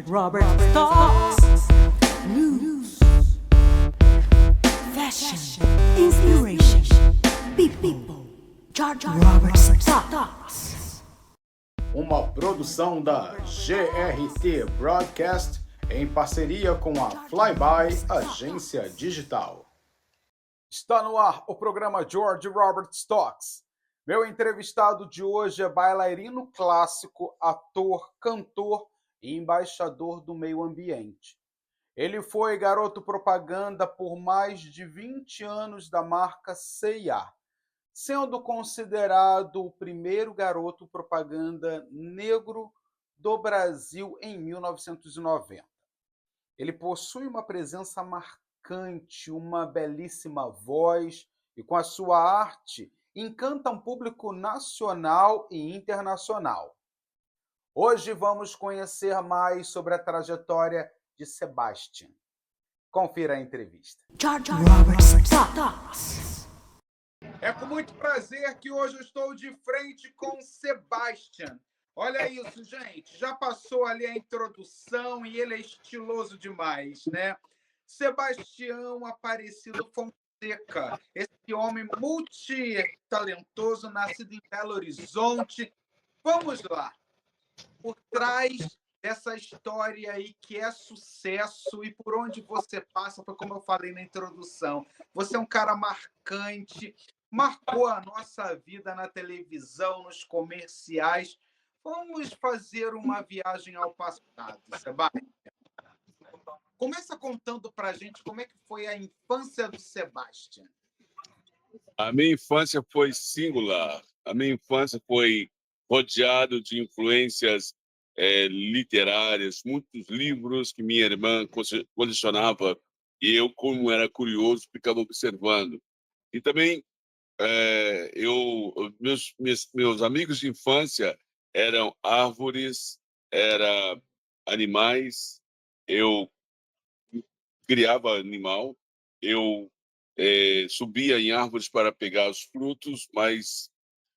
Robert Stocks. News, fashion, inspiration, people. Robert Stocks. Uma produção da GRT Broadcast em parceria com a Flyby Agência Digital. Está no ar o programa George Robert Stocks. Meu entrevistado de hoje é bailarino clássico, ator, cantor e embaixador do meio ambiente. Ele foi garoto propaganda por mais de 20 anos da marca C&A, sendo considerado o primeiro garoto propaganda negro do Brasil em 1990. Ele possui uma presença marcante, uma belíssima voz e, com a sua arte, encanta um público nacional e internacional. Hoje vamos conhecer mais sobre a trajetória de Sebastian. Confira a entrevista. Robert Stocks. É com muito prazer que hoje eu estou de frente com Sebastian. Olha isso, gente. Já passou ali a introdução e ele é estiloso demais, né? Sebastião Aparecido Fonseca, esse homem multitalentoso, nascido em Belo Horizonte. Vamos lá. Por trás dessa história aí que é sucesso e por onde você passa, foi como eu falei na introdução. Você é um cara marcante, marcou a nossa vida na televisão, nos comerciais. Vamos fazer uma viagem ao passado, Sebastião. Começa contando pra gente como é que foi a infância do Sebastian. A minha infância foi singular. A minha infância foi rodeado de influências literárias, muitos livros que minha irmã colecionava e eu, como era curioso, ficava observando. E também meus amigos de infância eram árvores, eram animais. Eu criava animal, eu subia em árvores para pegar os frutos mais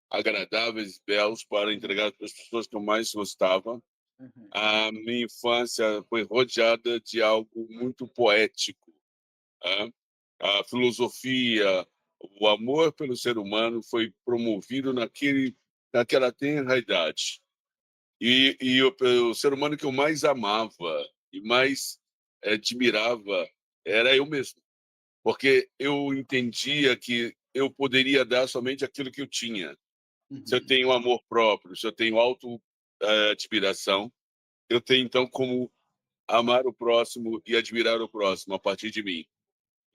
agradáveis e belos para entregar para as pessoas que eu mais gostava. Uhum. A minha infância foi rodeada de algo muito poético. Né? A filosofia, o amor pelo ser humano foi promovido naquela tenra idade. E o ser humano que eu mais amava e mais admirava era eu mesmo, porque eu entendia que eu poderia dar somente aquilo que eu tinha. Se eu tenho amor próprio, se eu tenho auto-admiração, eu tenho, então, como amar o próximo e admirar o próximo a partir de mim.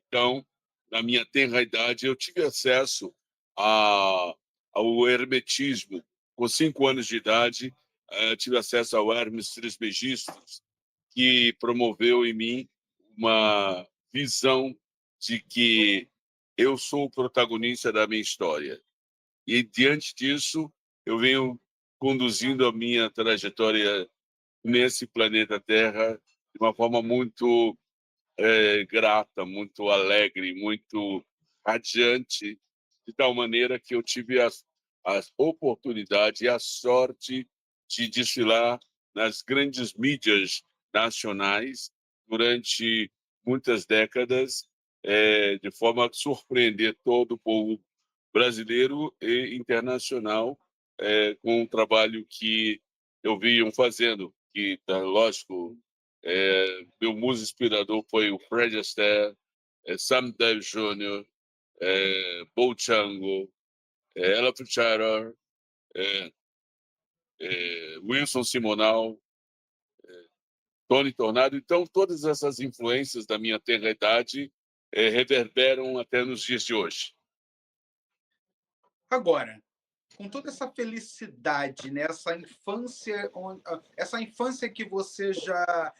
Então, na minha tenra idade, eu tive acesso ao hermetismo. Com 5 anos de idade, tive acesso ao Hermes Trismegistus, que promoveu em mim uma visão de que eu sou o protagonista da minha história. E, diante disso, eu venho conduzindo a minha trajetória nesse planeta Terra de uma forma muito grata, muito alegre, muito radiante, de tal maneira que eu tive as oportunidades e a sorte de desfilar nas grandes mídias nacionais durante muitas décadas, de forma a surpreender todo o povo brasileiro e internacional, com um trabalho que eu vi fazendo, que, lógico, meu muso inspirador foi o Fred Astaire, Sam Davis Jr., Bo Chango, Ella Fitzgerald, Wilson Simonal, Tony Tornado. Então, todas essas influências da minha tenra idade reverberam até nos dias de hoje. Agora, com toda essa felicidade, né? Essa infância que você já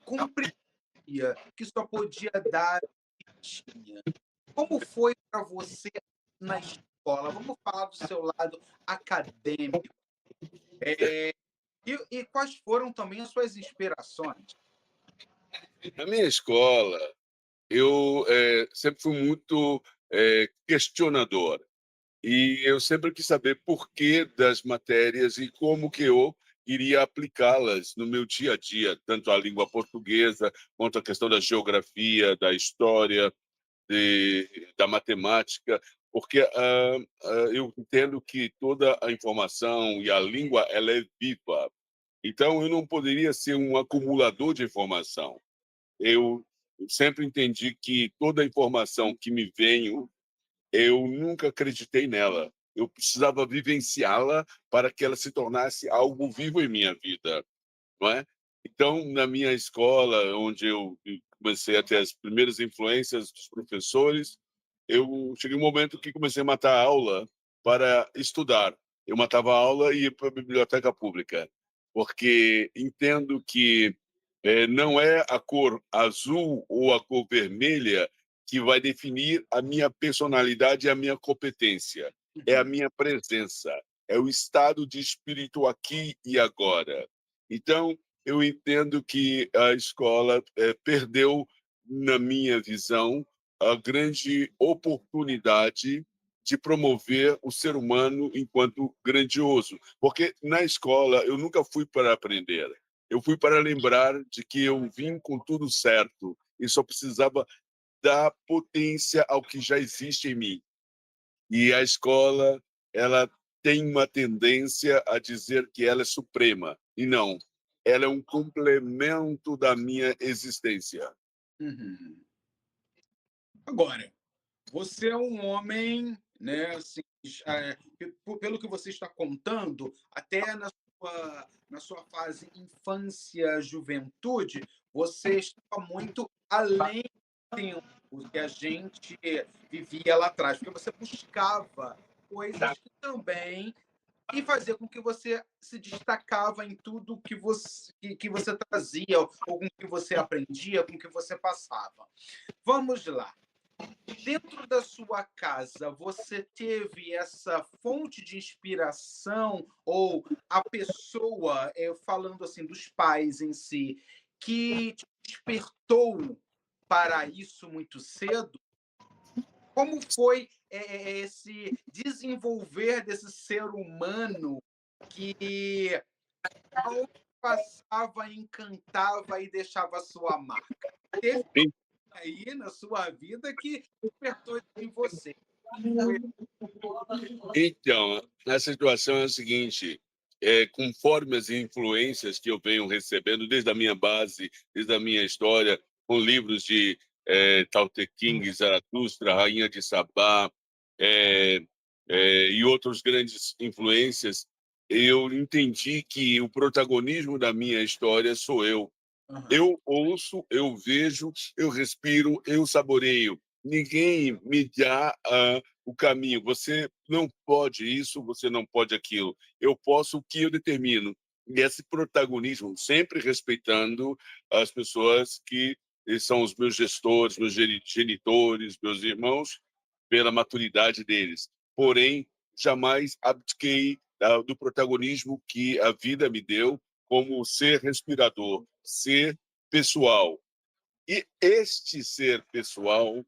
compreendia, que só podia dar o que tinha. Como foi para você na escola? Vamos falar do seu lado acadêmico. E quais foram também as suas inspirações? Na minha escola, eu sempre fui muito questionador. E eu sempre quis saber por que das matérias e como que eu iria aplicá-las no meu dia a dia, tanto a língua portuguesa quanto a questão da geografia, da história, da matemática, porque eu entendo que toda a informação e a língua ela é viva. Então, eu não poderia ser um acumulador de informação. Eu sempre entendi que toda a informação que me veio, eu nunca acreditei nela. Eu precisava vivenciá-la para que ela se tornasse algo vivo em minha vida, não é? Então, na minha escola, onde eu comecei a ter as primeiras influências dos professores, eu cheguei um momento que comecei a matar a aula para estudar. Eu matava a aula e ia para a biblioteca pública, porque entendo que não é a cor azul ou a cor vermelha que vai definir a minha personalidade e a minha competência. É a minha presença, é o estado de espírito aqui e agora. Então, eu entendo que a escola perdeu, na minha visão, a grande oportunidade de promover o ser humano enquanto grandioso. Porque na escola eu nunca fui para aprender, eu fui para lembrar de que eu vim com tudo certo e só precisava dar potência ao que já existe em mim. E a escola, ela tem uma tendência a dizer que ela é suprema, e não. Ela é um complemento da minha existência. Uhum. Agora, você é um homem, né, assim, pelo que você está contando, até na sua fase infância, juventude, você estava muito além do tempo que a gente vivia lá atrás, porque você buscava coisas que também e fazia com que você se destacava em tudo que você trazia, ou com que você aprendia, com que você passava. Vamos lá. Dentro da sua casa, você teve essa fonte de inspiração ou a pessoa, falando assim dos pais em si, que te despertou para isso muito cedo? Como foi esse desenvolver desse ser humano que aonde passava, encantava e deixava a sua marca? Teve aí na sua vida que despertou isso em você? Foi Então, a situação é a seguinte: conforme as influências que eu venho recebendo desde a minha base, desde a minha história, com livros de Tao Te Ching, Zaratustra, Rainha de Sabá, eh, e outras grandes influências, eu entendi que o protagonismo da minha história sou eu. aham. Eu ouço, eu vejo, eu respiro, eu saboreio. Ninguém me dá o caminho. Você não pode isso, você não pode aquilo. Eu posso o que eu determino. E esse protagonismo, sempre respeitando as pessoas que são os meus gestores, meus genitores, meus irmãos, pela maturidade deles. Porém, jamais abdiquei do protagonismo que a vida me deu como ser respirador, ser pessoal. E este ser pessoal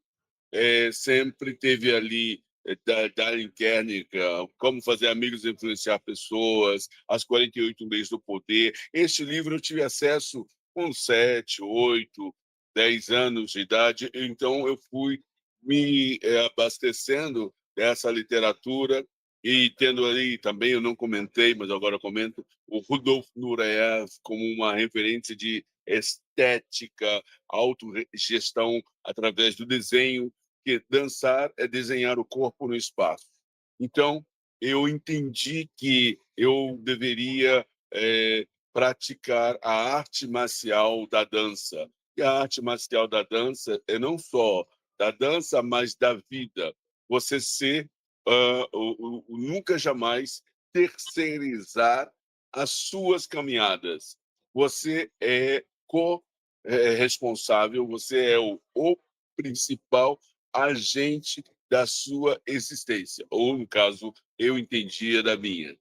sempre teve ali Dale Carnegie, Como Fazer Amigos e Influenciar Pessoas, As 48 Leis do Poder. Este livro eu tive acesso com 7, 8, 10 anos de idade, então eu fui me abastecendo dessa literatura e tendo ali também, eu não comentei, mas agora eu comento, o Rudolf Nureyev como uma referência de estética, autogestão através do desenho, que dançar é desenhar o corpo no espaço. Então, eu entendi que eu deveria praticar a arte marcial da dança. E a arte marcial da dança é não só da dança, mas da vida. Você ser, nunca jamais terceirizar as suas caminhadas. Você é responsável, você é o principal agente da sua existência, ou, no caso, eu entendia da minha.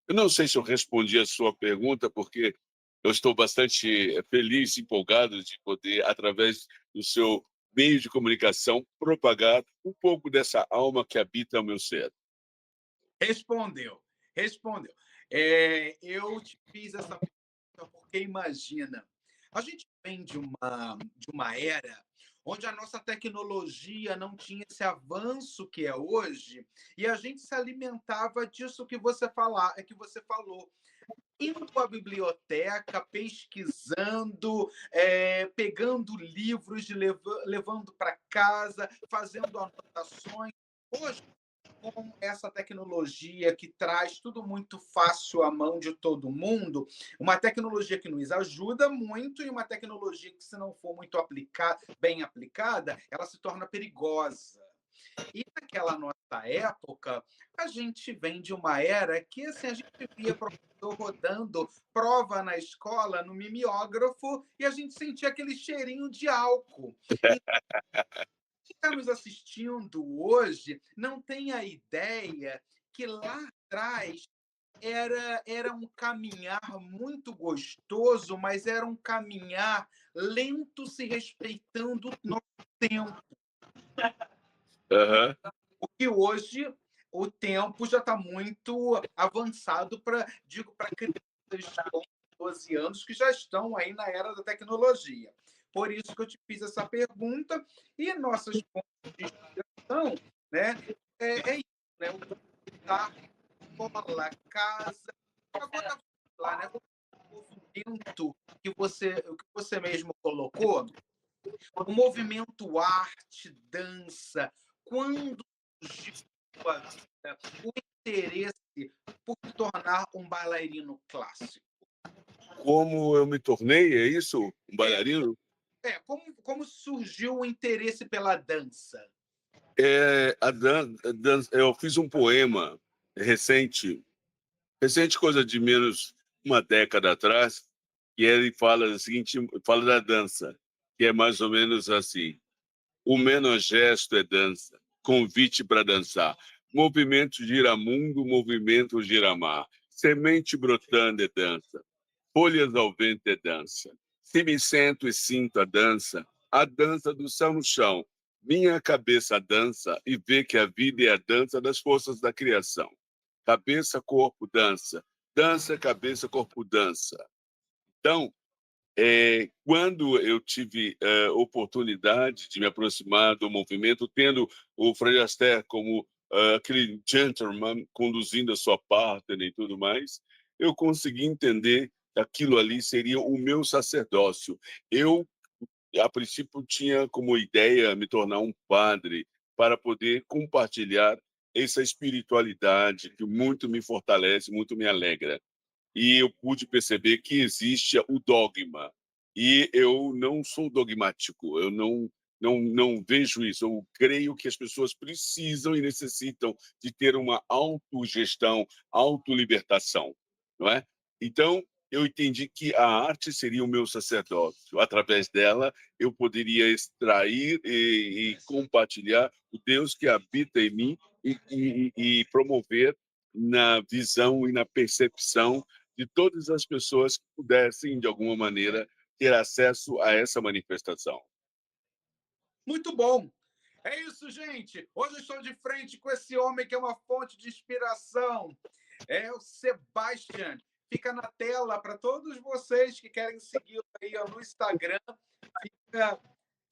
Eu não sei se eu respondi a sua pergunta, porque eu estou bastante feliz e empolgado de poder, através do seu meio de comunicação, propagar um pouco dessa alma que habita o meu ser. Respondeu, respondeu. Eu te fiz essa pergunta porque imagina, a gente vem de uma era onde a nossa tecnologia não tinha esse avanço que é hoje, e a gente se alimentava disso que você falou, indo à biblioteca, pesquisando, pegando livros, levando para casa, fazendo anotações. Hoje, com essa tecnologia que traz tudo muito fácil à mão de todo mundo, uma tecnologia que nos ajuda muito e uma tecnologia que, se não for muito bem aplicada, ela se torna perigosa. E naquela nossa época, a gente vem de uma era que assim, a gente via professor rodando prova na escola, no mimeógrafo, e a gente sentia aquele cheirinho de álcool. E quem está nos assistindo hoje não tem a ideia que lá atrás era um caminhar muito gostoso, mas era um caminhar lento, se respeitando o nosso tempo. Aham. Porque hoje o tempo já está muito avançado para crianças de 11, 12 anos que já estão aí na era da tecnologia. Por isso que eu te fiz essa pergunta, e nossas fontes de inspiração, né, é isso, né, o estar, escola, casa. Agora, vamos lá, né, o movimento que você mesmo colocou, o movimento arte, dança, quando surgiu na sua vida o interesse por se tornar um bailarino clássico? Como eu me tornei, é isso? Um bailarino? Como surgiu o interesse pela dança? Eu fiz um poema recente, coisa de menos uma década atrás, que ele fala o seguinte, fala da dança, que é mais ou menos assim: o menor gesto é dança, convite para dançar, movimento giramundo, movimento giramar, semente brotando é dança, folhas ao vento é dança. Se me sento e sinto a dança do céu no chão. Minha cabeça dança e vê que a vida é a dança das forças da criação. Cabeça, corpo, dança. Dança, cabeça, corpo, dança. Então, quando eu tive oportunidade de me aproximar do movimento, tendo o Fred Astaire como aquele gentleman conduzindo a sua partner e tudo mais, eu consegui entender que aquilo ali seria o meu sacerdócio. Eu, a princípio, tinha como ideia me tornar um padre para poder compartilhar essa espiritualidade que muito me fortalece, muito me alegra. E eu pude perceber que existe o dogma. E eu não sou dogmático, eu não vejo isso. Eu creio que as pessoas precisam e necessitam de ter uma autogestão, autolibertação, não é? Então, eu entendi que a arte seria o meu sacerdócio. Através dela, eu poderia extrair e compartilhar o Deus que habita em mim e promover na visão e na percepção de todas as pessoas que pudessem, de alguma maneira, ter acesso a essa manifestação. Muito bom! É isso, gente! Hoje eu estou de frente com esse homem que é uma fonte de inspiração. É o Sebastian. Fica na tela para todos vocês que querem segui-lo aí no Instagram.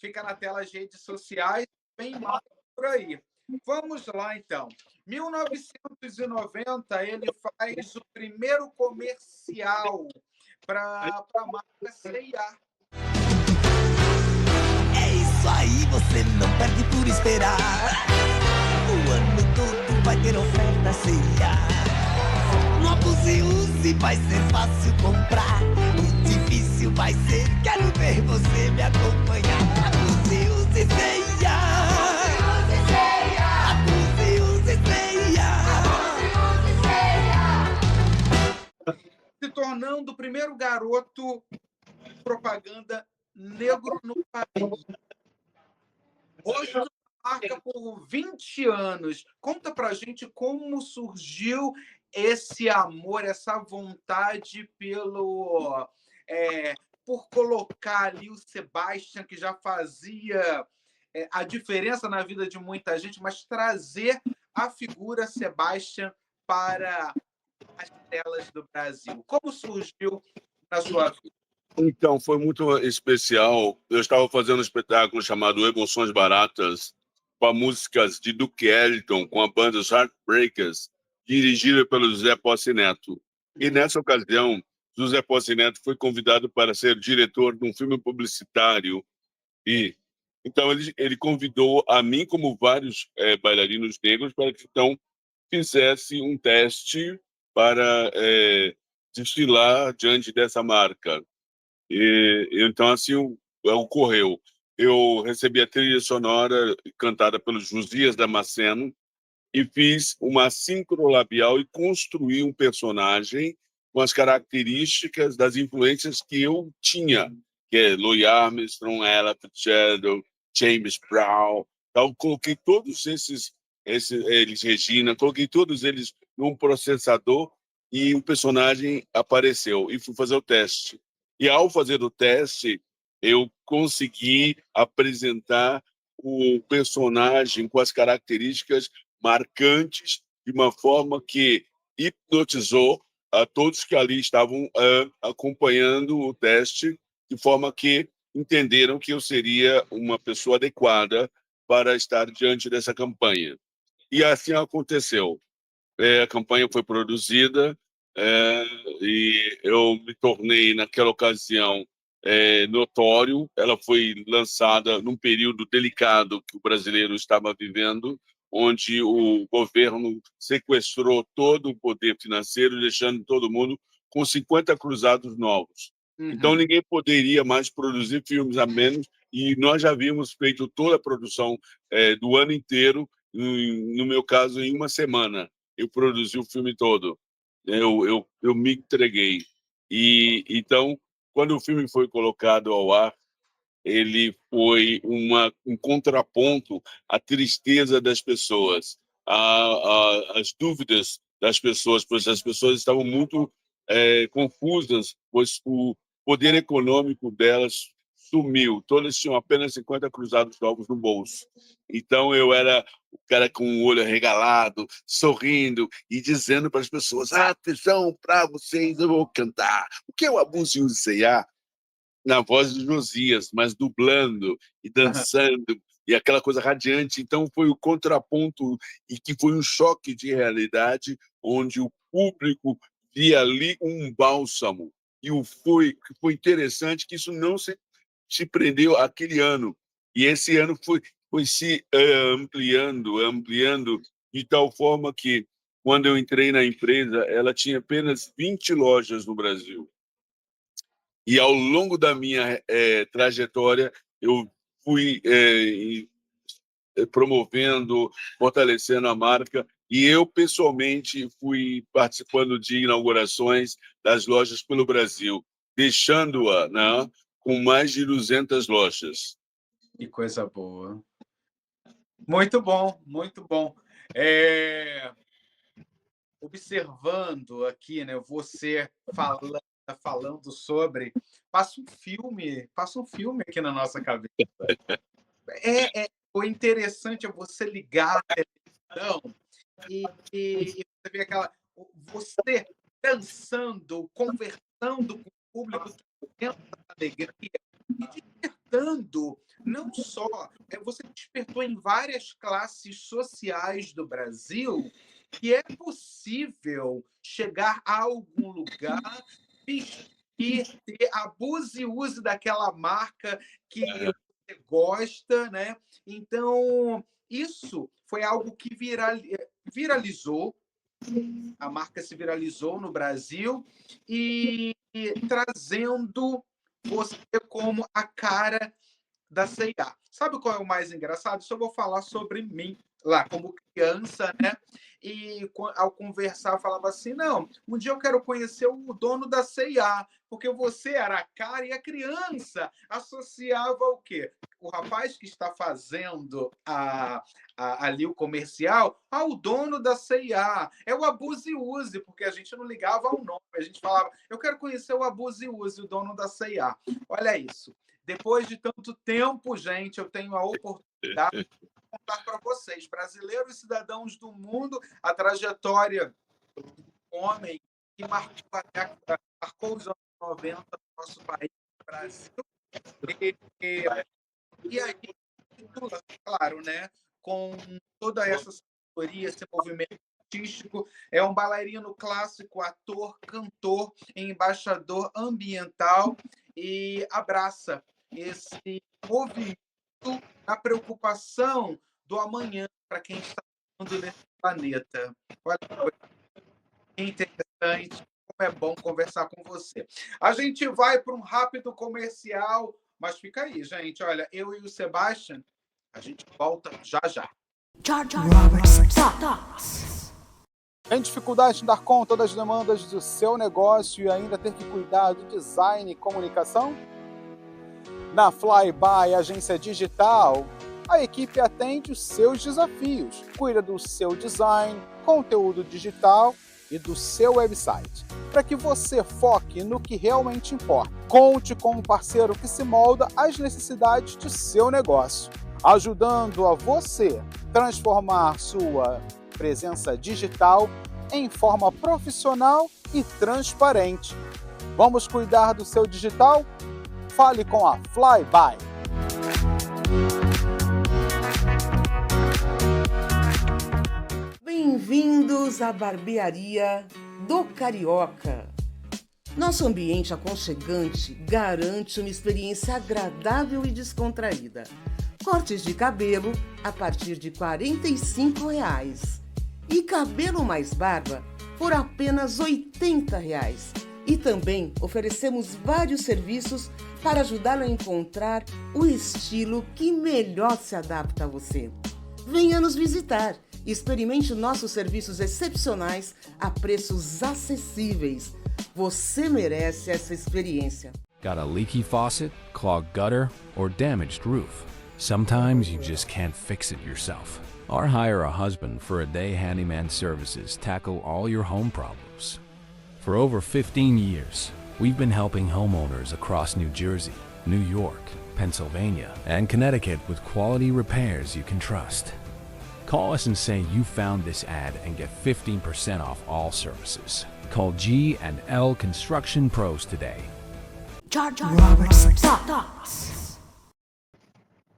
Fica na tela as redes sociais, bem mais por aí. Vamos lá, então. 1990, ele faz o primeiro comercial para a marca C&A. É isso aí, você não perde por esperar. O ano todo vai ter oferta C&A. No abuse use vai ser fácil comprar. O difícil vai ser, quero ver você me acompanhar. Abuse use C&A. Abuse use C&A. Se tornando o primeiro garoto propaganda negro no país. Hoje marca por 20 anos. Conta pra gente como surgiu esse amor, essa vontade por colocar ali o Sebastian, que já fazia a diferença na vida de muita gente, mas trazer a figura Sebastian para as telas do Brasil? Como surgiu na sua vida? Então, foi muito especial. Eu estava fazendo um espetáculo chamado Emoções Baratas, com músicas de Duke Ellington, com a banda os Heartbreakers, dirigida pelo José Posse Neto. E nessa ocasião, José Posse Neto foi convidado para ser diretor de um filme publicitário. E então ele convidou a mim, como vários bailarinos negros, para que então fizesse um teste para desfilar diante dessa marca. Então, assim, ocorreu. Eu recebi a trilha sonora cantada pelo Josias Damasceno e fiz uma sincrolabial e construí um personagem com as características das influências que eu tinha, que é Louis Armstrong, Ella Fitzgerald, James Brown. Então, coloquei todos eles, Regina, coloquei todos eles num processador e o personagem apareceu. E fui fazer o teste. E, ao fazer o teste, eu consegui apresentar o personagem com as características marcantes de uma forma que hipnotizou a todos que ali estavam acompanhando o teste, de forma que entenderam que eu seria uma pessoa adequada para estar diante dessa campanha. E assim aconteceu. A campanha foi produzida e eu me tornei, naquela ocasião, notório. Ela foi lançada num período delicado que o brasileiro estava vivendo, onde o governo sequestrou todo o poder financeiro, deixando todo mundo com 50 cruzados novos. Então, ninguém poderia mais produzir filmes a menos, e nós já havíamos feito toda a produção do ano inteiro, no meu caso, em uma semana. Eu produzi o filme todo. Eu me entreguei. E então, quando o filme foi colocado ao ar, ele foi um contraponto à tristeza das pessoas, às dúvidas das pessoas, pois as pessoas estavam muito confusas, pois o poder econômico delas sumiu. Todas tinham apenas 50 cruzados novos no bolso. Então, eu era o cara com o olho arregalado, sorrindo e dizendo para as pessoas: atenção, para vocês, eu vou cantar. O que é o Abuso e o C&A? Na voz de Josias, mas dublando e dançando, e aquela coisa radiante. Então, foi o contraponto, e que foi um choque de realidade, onde o público via ali um bálsamo. E foi interessante que isso não se prendeu aquele ano. E esse ano foi se ampliando, de tal forma que, quando eu entrei na empresa, ela tinha apenas 20 lojas no Brasil. E, ao longo da minha trajetória, eu fui promovendo, fortalecendo a marca, e eu, pessoalmente, fui participando de inaugurações das lojas pelo Brasil, deixando-a, né, com mais de 200 lojas. Que coisa boa. Muito bom, muito bom. Observando aqui, né, você falando sobre... Passa um filme aqui na nossa cabeça. O interessante é você ligar a televisão e você vê você dançando, conversando com o público, tendo alegria e despertando, não só... Você despertou em várias classes sociais do Brasil que é possível chegar a algum lugar, vestir, ter abuse e use daquela marca que você gosta, né? Então, isso foi algo que viralizou, a marca se viralizou no Brasil e trazendo você como a cara da C&A. Sabe qual é o mais engraçado? Isso eu vou falar sobre mim lá, como criança, né? E ao conversar, eu falava assim: não, um dia eu quero conhecer o dono da C&A, porque você era a cara, e a criança associava o quê? O rapaz que está fazendo ali o comercial ao dono da C&A. É o Abuse e Use, porque a gente não ligava ao nome, a gente falava: eu quero conhecer o Abuse e Use, o dono da C&A. Olha isso. Depois de tanto tempo, gente, eu tenho a oportunidade de contar para vocês, brasileiros e cidadãos do mundo, a trajetória do homem que marcou os anos 90 no nosso país, no Brasil. E, e aí, claro, né, com toda essa sabedoria, esse movimento artístico, é um bailarino clássico, ator, cantor, embaixador ambiental e abraça esse movimento, a preocupação do amanhã para quem está vivendo nesse planeta. Olha que coisa interessante, como é bom conversar com você. A gente vai para um rápido comercial, mas fica aí, gente. Olha, eu e o Sebastian, a gente volta já já. George Roberts Talks. Tem dificuldade em dar conta das demandas do seu negócio e ainda ter que cuidar do design e comunicação? Na Flyby Agência Digital, a equipe atende os seus desafios, cuida do seu design, conteúdo digital e do seu website, para que você foque no que realmente importa. Conte com um parceiro que se molda às necessidades do seu negócio, ajudando a você transformar sua presença digital em forma profissional e transparente. Vamos cuidar do seu digital? Fale com a Flyby. Bem-vindos à barbearia do Carioca. Nosso ambiente aconchegante garante uma experiência agradável e descontraída. Cortes de cabelo a partir de R$ 45 e cabelo mais barba por apenas R$ 80. E também oferecemos vários serviços para ajudá-lo a encontrar o estilo que melhor se adapta a você. Venha nos visitar e experimente nossos serviços excepcionais a preços acessíveis. Você merece essa experiência. Got a leaky faucet, clogged gutter, or damaged roof? Sometimes you just can't fix it yourself. Or hire a husband for a day handyman services tackle all your home problems. For over 15 years, we've been helping homeowners across New Jersey, New York, Pennsylvania, and Connecticut with quality repairs you can trust. Call us and say you found this ad and get 15% off all services. Call G&L Construction Pros today. George Roberts Talks.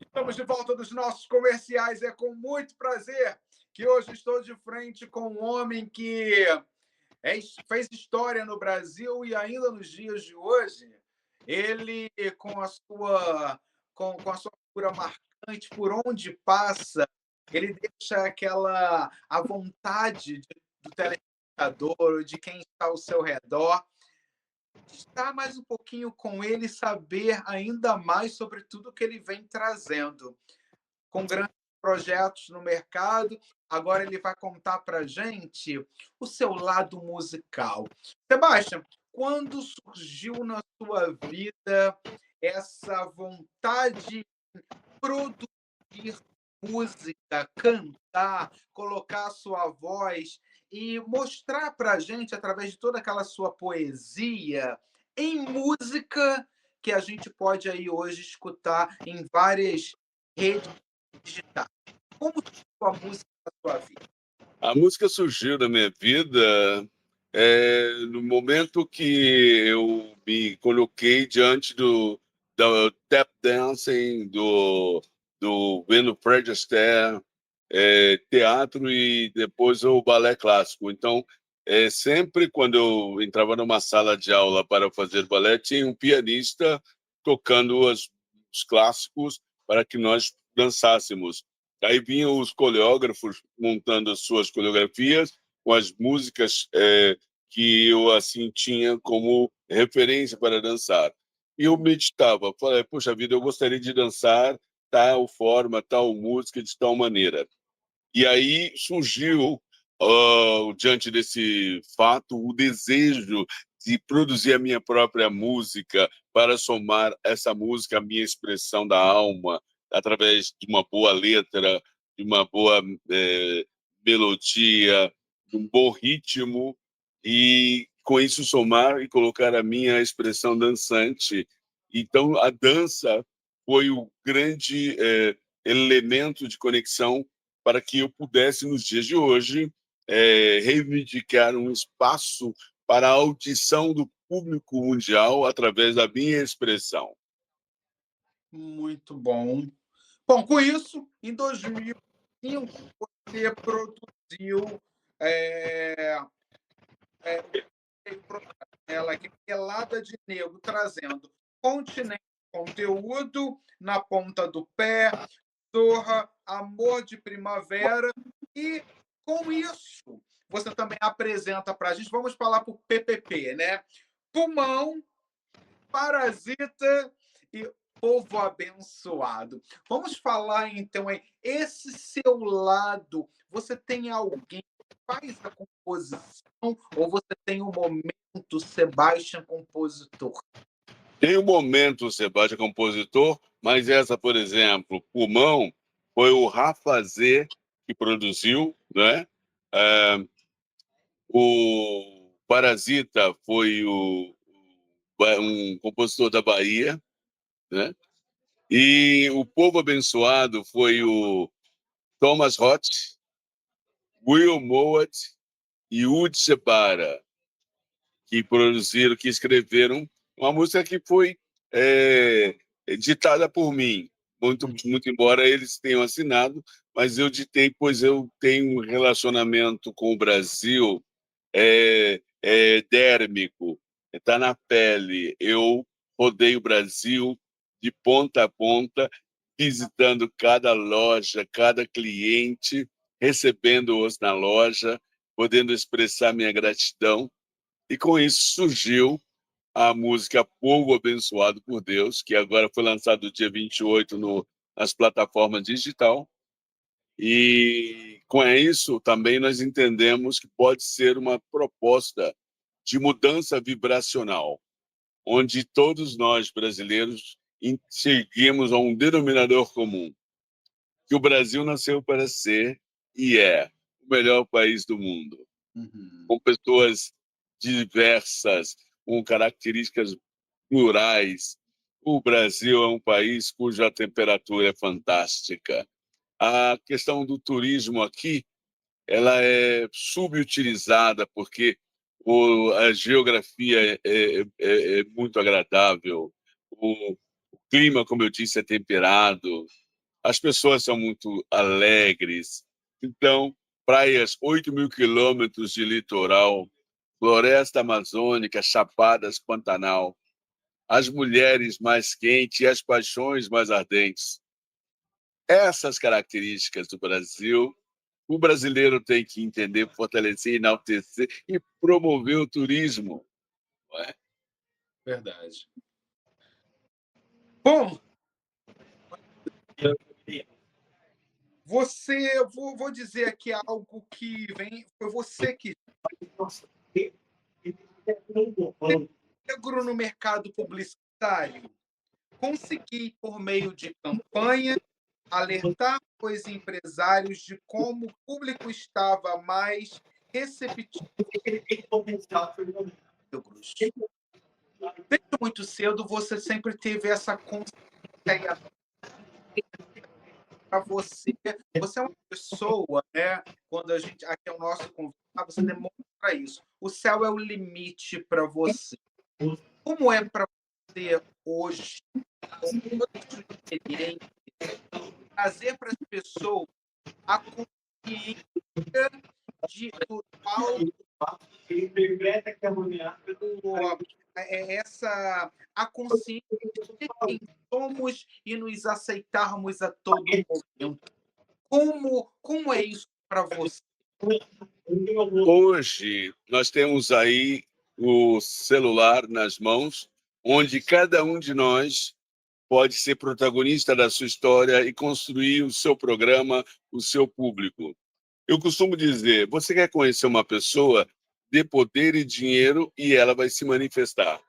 Estamos de volta dos nossos comerciais. É com muito prazer que hoje estou de frente com um homem que fez história no Brasil e ainda nos dias de hoje, ele, com a sua figura marcante, por onde passa, ele deixa a vontade do telespectador, de quem está ao seu redor, estar mais um pouquinho com ele e saber ainda mais sobre tudo que ele vem trazendo. Com grandes projetos no mercado, agora ele vai contar para a gente o seu lado musical. Sebastian, quando surgiu na sua vida essa vontade de produzir música, cantar, colocar a sua voz e mostrar para a gente, através de toda aquela sua poesia, em música, que a gente pode aí hoje escutar em várias redes digitais? Como surgiu a música na sua vida? A música surgiu na minha vida no momento que eu me coloquei diante do tap dancing, do vendo Fred Astaire, teatro e depois o balé clássico. Então, sempre quando eu entrava numa sala de aula para fazer balé, tinha um pianista tocando os clássicos para que nós dançássemos. Aí vinham os coreógrafos montando as suas coreografias com as músicas que eu assim tinha como referência para dançar. E eu meditava, falei, poxa vida, eu gostaria de dançar tal forma, tal música, de tal maneira. E aí surgiu, diante desse fato, o desejo de produzir a minha própria música para somar essa música à minha expressão da alma, através de uma boa letra, de uma boa melodia, de um bom ritmo, e com isso somar e colocar a minha expressão dançante. Então, a dança foi o grande elemento de conexão para que eu pudesse, nos dias de hoje, reivindicar um espaço para a audição do público mundial através da minha expressão. Muito bom. Bom, com isso, em 2005, você produziu ela que é Pelada de Negro, trazendo Continente Conteúdo, Na Ponta do Pé, Zorra, Amor de Primavera. E com isso, você também apresenta para a gente, vamos falar para o PPP, né? Pulmão, Parasita e Povo Abençoado. Vamos falar então aí, esse seu lado, você tem alguém que faz a composição ou você tem um momento Sebastian compositor? Tem um momento, Sebastião, compositor, mas essa, por exemplo, Pulmão, foi o Rafa Z que produziu, né? O Parasita foi um compositor da Bahia, né? E o Povo Abençoado foi o Thomas Roth, Will Mowat e Ud Sebara, que produziram, que escreveram uma música que foi ditada por mim, muito embora eles tenham assinado, mas eu ditei, pois eu tenho um relacionamento com o Brasil dérmico, está na pele. Eu rodei o Brasil de ponta a ponta, visitando cada loja, cada cliente, recebendo-os na loja, podendo expressar minha gratidão. E com isso surgiu a música Povo Abençoado por Deus, que agora foi lançado dia 28 nas plataformas digital. E com isso também nós entendemos que pode ser uma proposta de mudança vibracional, onde todos nós brasileiros seguimos a um denominador comum, que o Brasil nasceu para ser e é o melhor país do mundo, com pessoas diversas, com características plurais. O Brasil é um país cuja temperatura é fantástica. A questão do turismo aqui, ela é subutilizada porque a geografia é muito agradável, o clima, como eu disse, é temperado, as pessoas são muito alegres. Então, praias, 8.000 quilômetros de litoral, floresta amazônica, Chapadas, Pantanal, as mulheres mais quentes e as paixões mais ardentes. Essas características do Brasil, o brasileiro tem que entender, fortalecer, enaltecer e promover o turismo. Não é? Verdade. Bom, vou dizer aqui algo que foi você que negro no mercado publicitário. Consegui, por meio de campanha, alertar os empresários de como o público estava mais receptivo. Desde muito cedo, você sempre teve essa consciência para você. Você é uma pessoa, né? Quando a gente aqui é o nosso convidado, você demonstra isso. O céu é o limite para você. Como é para você hoje, com toda a sua experiência, trazer para as pessoas a consciência do a consciência de quem somos e nos aceitarmos a todo momento. Como é isso para você? Hoje, nós temos aí o celular nas mãos, onde cada um de nós pode ser protagonista da sua história e construir o seu programa, o seu público. Eu costumo dizer, você quer conhecer uma pessoa, dê poder e dinheiro e ela vai se manifestar.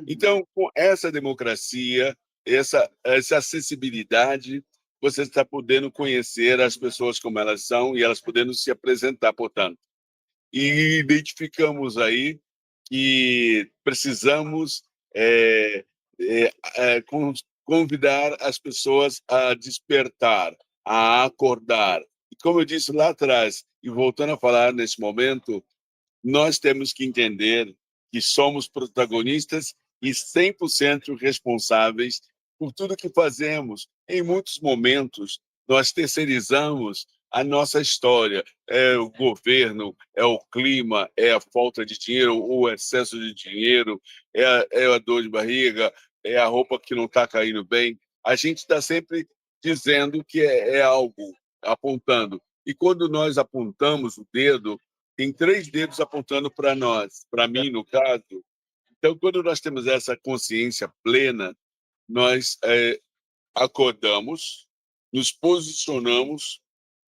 Então, com essa democracia, essa acessibilidade, você está podendo conhecer as pessoas como elas são e elas podendo se apresentar, portanto. E identificamos aí que precisamos convidar as pessoas a despertar, a acordar. E como eu disse lá atrás, E voltando a falar nesse momento, nós temos que entender que somos protagonistas e 100% responsáveis por tudo que fazemos. Em muitos momentos, nós terceirizamos a nossa história. É o governo, é o clima, é a falta de dinheiro, o excesso de dinheiro, é a dor de barriga, é a roupa que não está caindo bem. A gente está sempre dizendo que é algo, apontando. E quando nós apontamos o dedo, tem 3 dedos apontando para nós, para mim, no caso. Então, quando nós temos essa consciência plena, nós acordamos, nos posicionamos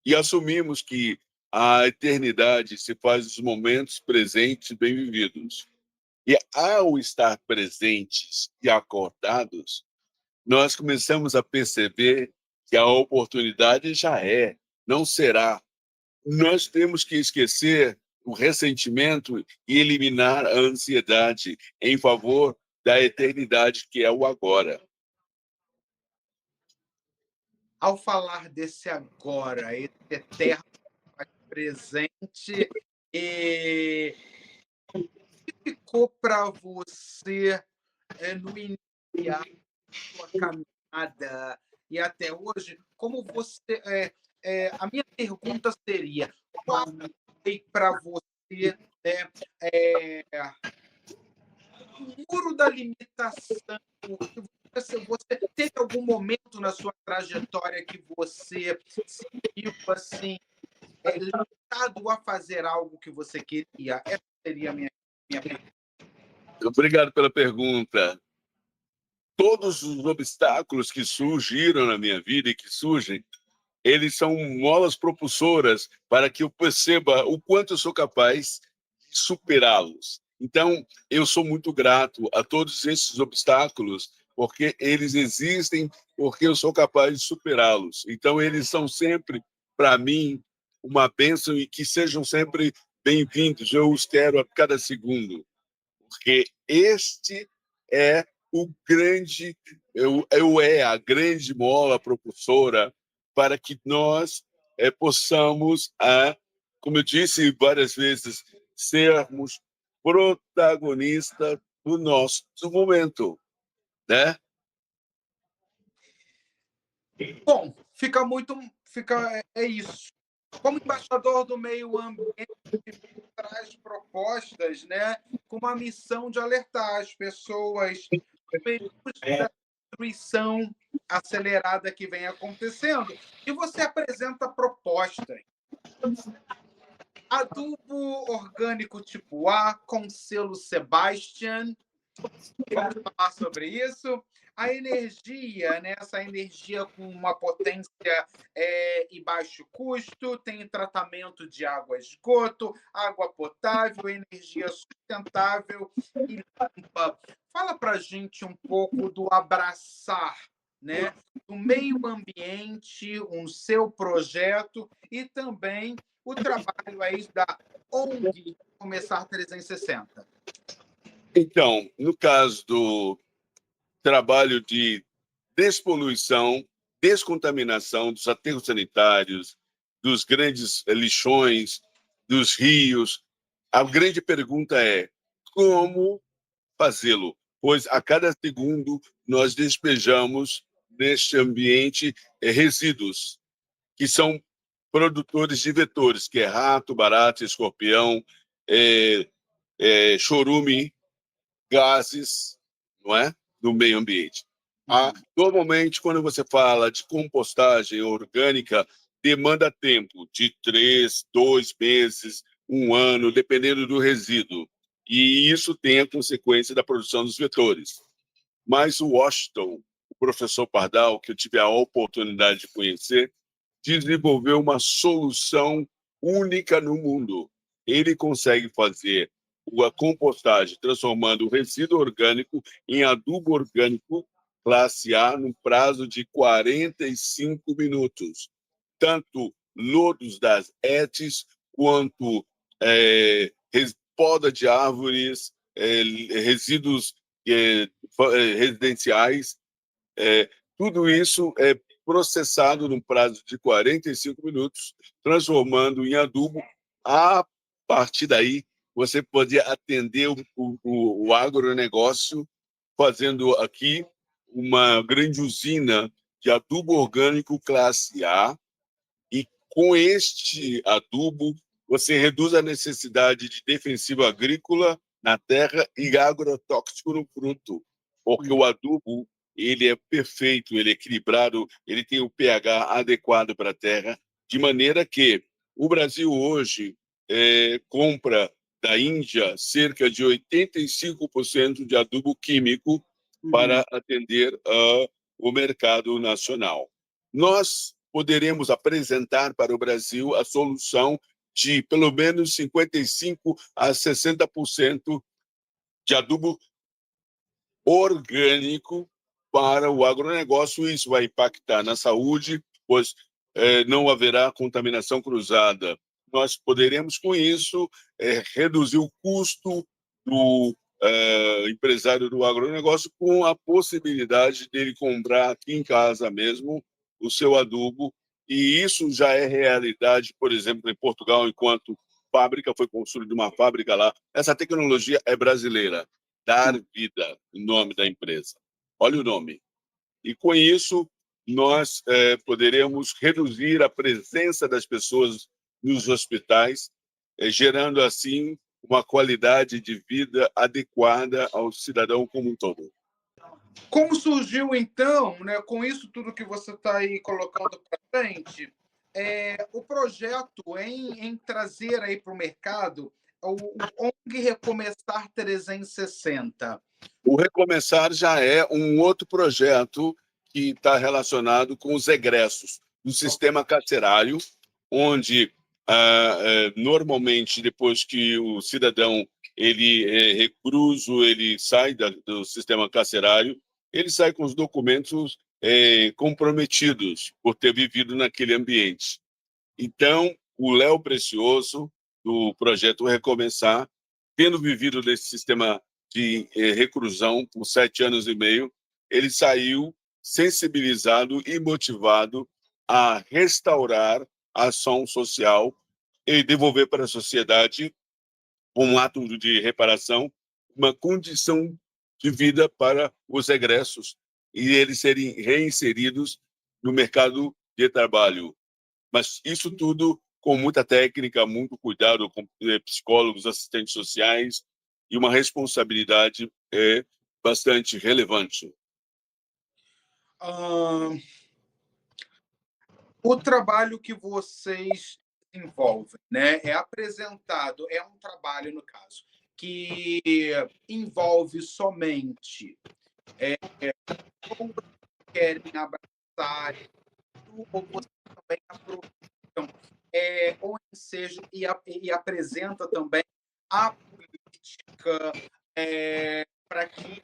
e assumimos que a eternidade se faz dos momentos presentes bem vividos. E ao estar presentes e acordados, nós começamos a perceber que a oportunidade já é, não será. Nós temos que esquecer o ressentimento e eliminar a ansiedade em favor da eternidade, que é o agora. Ao falar desse agora, esse eterno presente, e ficou para você no iniciar sua caminhada e até hoje, como você. A minha pergunta seria: qual foi para você, né, o muro da limitação? Você teve algum momento na sua trajetória que você se viu assim, limitado a fazer algo que você queria? Essa seria a minha pergunta. Obrigado pela pergunta. Todos os obstáculos que surgiram na minha vida e que surgem, eles são molas propulsoras para que eu perceba o quanto eu sou capaz de superá-los. Então, eu sou muito grato a todos esses obstáculos, porque eles existem, porque eu sou capaz de superá-los. Então, eles são sempre, para mim, uma bênção e que sejam sempre bem-vindos. Eu os quero a cada segundo, porque este é o grande, a grande mola propulsora para que nós possamos, como eu disse várias vezes, sermos protagonistas do nosso momento, né? Bom, é isso. Como embaixador do meio ambiente, traz propostas, né, com uma missão de alertar as pessoas dos perigos da destruição acelerada que vem acontecendo. E você apresenta propostas. Adubo orgânico tipo A, com selo Sebastian. Vamos falar sobre isso. A energia, né? Essa energia com uma potência e baixo custo, tem tratamento de água esgoto, água potável, energia sustentável e limpa. Fala para a gente um pouco do Abraçar, né? Do meio ambiente, o seu projeto e também o trabalho aí da ONG Começar 360. Então, no caso do trabalho de despoluição, descontaminação dos aterros sanitários, dos grandes lixões, dos rios, a grande pergunta é como fazê-lo? Pois a cada segundo nós despejamos neste ambiente resíduos que são produtores de vetores, que é rato, barata, escorpião, chorume, gases, não é? Do meio ambiente. Normalmente, quando você fala de compostagem orgânica, demanda tempo de 3, 2 meses, 1 ano, dependendo do resíduo. E isso tem a consequência da produção dos vetores. Mas o Washington, o professor Pardal, que eu tive a oportunidade de conhecer, desenvolveu uma solução única no mundo. Ele consegue fazer a compostagem, transformando o resíduo orgânico em adubo orgânico classe A no prazo de 45 minutos. Tanto lodos das ETs, quanto poda de árvores, resíduos residenciais, tudo isso é processado num prazo de 45 minutos, transformando em adubo. A partir daí, você podia atender o agronegócio, fazendo aqui uma grande usina de adubo orgânico classe A, e com este adubo você reduz a necessidade de defensivo agrícola na terra e agrotóxico no fruto, porque o adubo ele é perfeito, ele é equilibrado, ele tem o pH adequado para a terra, de maneira que o Brasil hoje compra da Índia cerca de 85% de adubo químico para atender o mercado nacional. Nós poderemos apresentar para o Brasil a solução de pelo menos 55% a 60% de adubo orgânico para o agronegócio. Isso vai impactar na saúde, pois não haverá contaminação cruzada. Nós poderemos, com isso, reduzir o custo do empresário do agronegócio, com a possibilidade dele comprar aqui em casa mesmo o seu adubo. E isso já é realidade, por exemplo, em Portugal, enquanto fábrica, foi construída uma fábrica lá. Essa tecnologia é brasileira. Dar Vida, o nome da empresa. Olha o nome. E com isso, nós poderemos reduzir a presença das pessoas nos hospitais, gerando assim uma qualidade de vida adequada ao cidadão como um todo. Como surgiu, então, né, com isso tudo que você está aí colocando para frente, o projeto em trazer aí para o mercado o ONG Recomeçar 360? O Recomeçar já é um outro projeto que está relacionado com os egressos do sistema carcerário, onde normalmente depois que o cidadão ele é recluso, ele sai do sistema carcerário, ele sai com os documentos comprometidos por ter vivido naquele ambiente. Então, o Léo Precioso, do projeto Recomeçar, tendo vivido nesse sistema de reclusão por 7 anos e meio, ele saiu sensibilizado e motivado a restaurar a ação social e devolver para a sociedade, um ato de reparação, uma condição de vida para os egressos e eles serem reinseridos no mercado de trabalho. Mas isso tudo com muita técnica, muito cuidado com psicólogos, assistentes sociais e uma responsabilidade bastante relevante. O trabalho que vocês desenvolvem, né, é apresentado, é um trabalho, no caso, que envolve somente como querem abraçar, ou você também aproveitam, ou enseja e apresenta também a política para que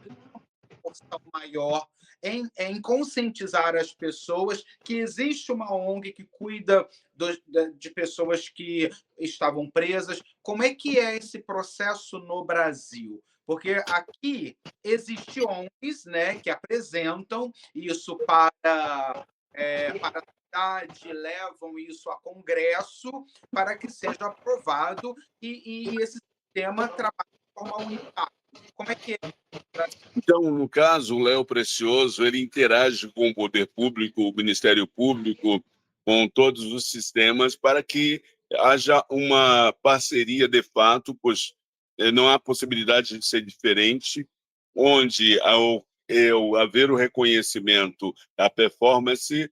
uma proporção maior em conscientizar as pessoas que existe uma ONG que cuida de pessoas que estavam presas. Como é que é esse processo no Brasil? Porque aqui existem ONGs, né, que apresentam isso para a cidade, levam isso a congresso para que seja aprovado e esse sistema trabalhe de forma unitária. Como é que é? Então, no caso, o Léo Precioso, ele interage com o poder público, o Ministério Público, com todos os sistemas, para que haja uma parceria de fato, pois não há possibilidade de ser diferente, onde, ao haver o reconhecimento da performance,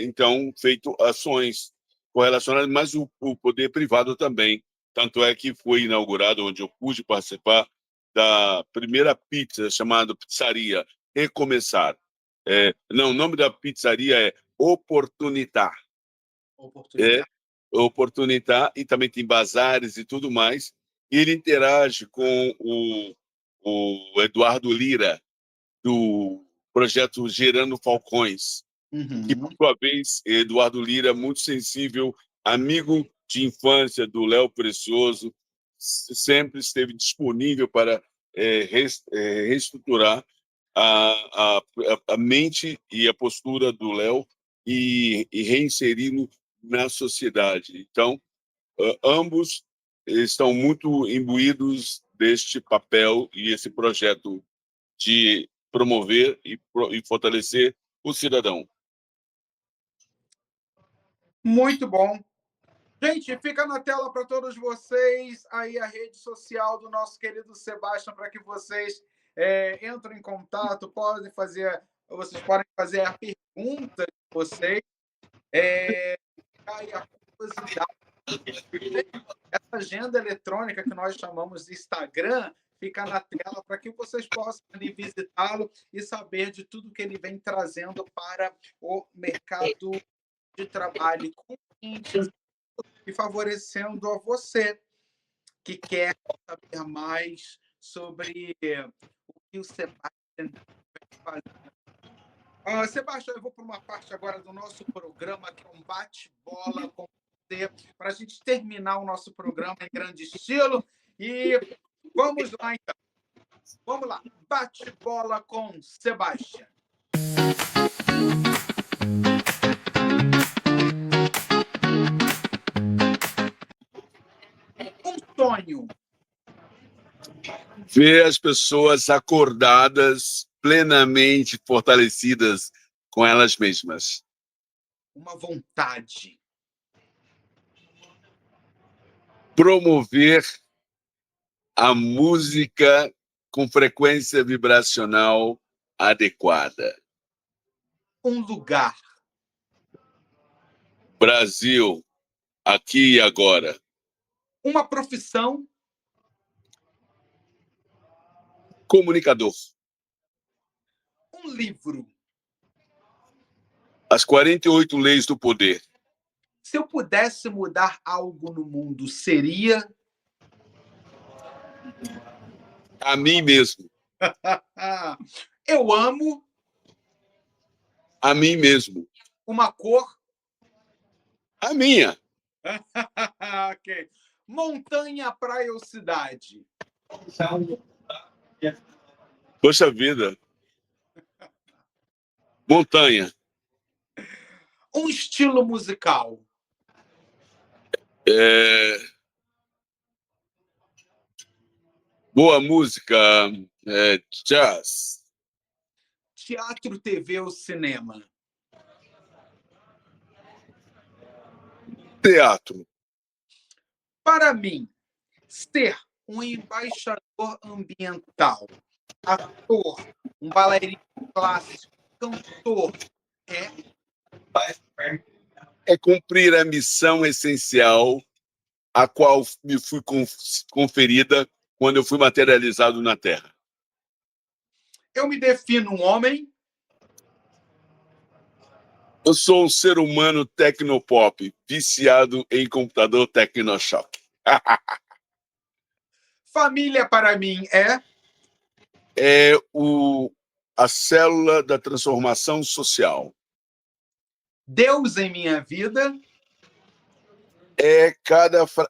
então, feito ações correlacionadas, mas o poder privado também. Tanto é que foi inaugurado, onde eu pude participar, da primeira pizza chamada Pizzaria Recomeçar. Não, o nome da pizzaria é Oportunità. Oportunità, e também tem bazares e tudo mais. E ele interage com o Eduardo Lira, do projeto Gerando Falcões. E, por sua vez, Eduardo Lira, muito sensível, amigo de infância do Léo Precioso, sempre esteve disponível para reestruturar a mente e a postura do Léo e reinseri-lo na sociedade. Então, ambos estão muito imbuídos deste papel e esse projeto de promover e fortalecer o cidadão. Muito bom. Gente, fica na tela para todos vocês aí a rede social do nosso querido Sebastião para que vocês entrem em contato, vocês podem fazer a pergunta de vocês. Aí a curiosidade. Essa agenda eletrônica que nós chamamos de Instagram fica na tela para que vocês possam ali visitá-lo e saber de tudo que ele vem trazendo para o mercado de trabalho e favorecendo a você que quer saber mais sobre o que o Sebastião vai fazer. Sebastião, eu vou para uma parte agora do nosso programa, que é um bate-bola com você, para a gente terminar o nosso programa em grande estilo. E vamos lá, então. Vamos lá. Bate-bola com Sebastião. Sonho. Ver as pessoas acordadas, plenamente fortalecidas com elas mesmas. Uma vontade. Promover a música com frequência vibracional adequada. Um lugar. Brasil, aqui e agora. Uma profissão. Comunicador. Um livro. As 48 leis do poder. Se eu pudesse mudar algo no mundo, seria? A mim mesmo. Eu amo. A mim mesmo. Uma cor. A minha. Ok. Montanha, praia ou cidade? Poxa vida. Montanha. Um estilo musical. Boa música. Jazz. Teatro, TV ou cinema? Teatro. Para mim, ser um embaixador ambiental, ator, um bailarino clássico, cantor, É cumprir a missão essencial a qual me fui conferida quando eu fui materializado na Terra. Eu me defino um homem. Eu sou um ser humano tecnopop, viciado em computador Tecnoshock. Família, para mim, É a célula da transformação social. Deus em minha vida.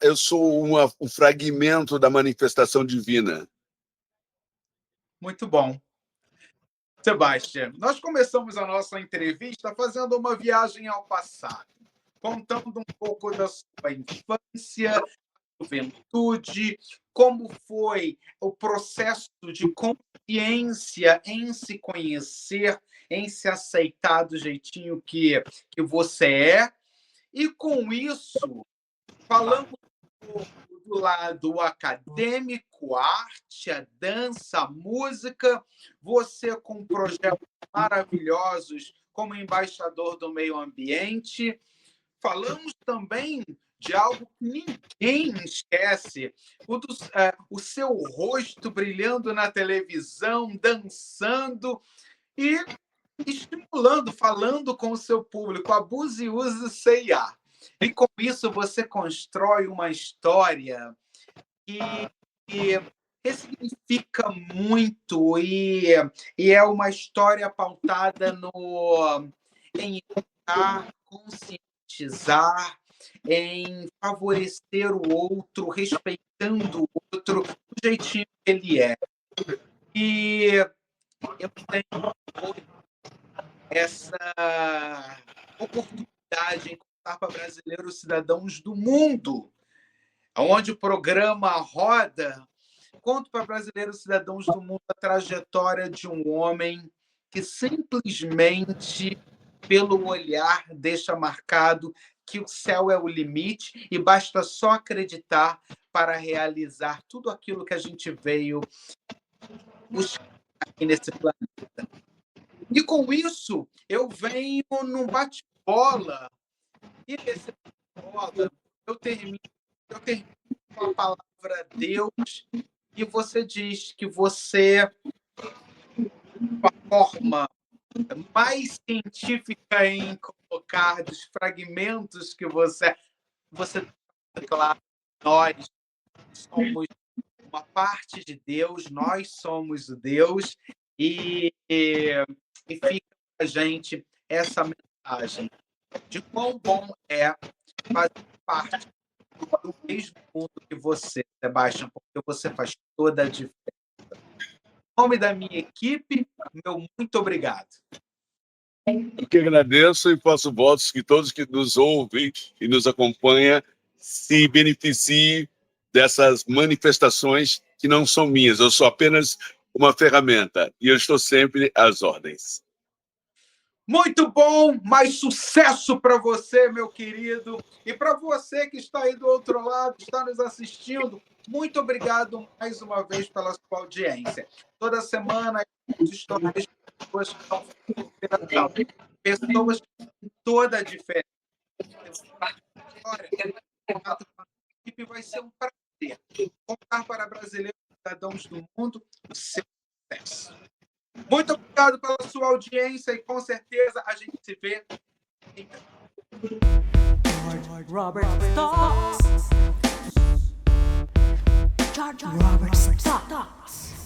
Eu sou um fragmento da manifestação divina. Muito bom. Sebastião, nós começamos a nossa entrevista fazendo uma viagem ao passado, contando um pouco da sua infância, juventude, como foi o processo de consciência em se conhecer, em se aceitar do jeitinho que você é. E com isso, falamos do lado acadêmico, a arte, a dança, a música, você com projetos maravilhosos como embaixador do meio ambiente. Falamos também de algo que ninguém esquece, o seu rosto brilhando na televisão, dançando e estimulando, falando com o seu público, abuse e use C&A. E com isso você constrói uma história que ressignifica muito e é uma história pautada em educar, conscientizar, em favorecer o outro, respeitando o outro do jeitinho que ele é. E eu tenho essa oportunidade em contar para brasileiros cidadãos do mundo, onde o programa roda. Conto para brasileiros cidadãos do mundo a trajetória de um homem que simplesmente, pelo olhar, deixa marcado que o céu é o limite e basta só acreditar para realizar tudo aquilo que a gente veio buscar aqui nesse planeta. E com isso, eu venho num bate-bola. E nesse bate-bola, eu termino com a palavra Deus, e você diz que você, com a forma mais científica em colocar dos fragmentos que você claro, nós somos uma parte de Deus, nós somos o Deus, e fica para a gente essa mensagem de quão bom é fazer parte do mesmo mundo que você, Sebastião, porque você faz toda a diferença. Em nome da minha equipe, meu muito obrigado. Eu que agradeço e faço votos que todos que nos ouvem e nos acompanham se beneficiem dessas manifestações que não são minhas. Eu sou apenas uma ferramenta e eu estou sempre às ordens. Muito bom, mais sucesso para você, meu querido. E para você que está aí do outro lado, está nos assistindo, muito obrigado mais uma vez pela sua audiência. Toda semana, histórias de pessoas que estão fazendo inspiração. Pessoas que fazem toda a diferença. A equipe vai ser um prazer contar para brasileiros e cidadãos do mundo o seu sucesso. Muito obrigado pela sua audiência e com certeza a gente se vê em Robert Talks. Robert Talks.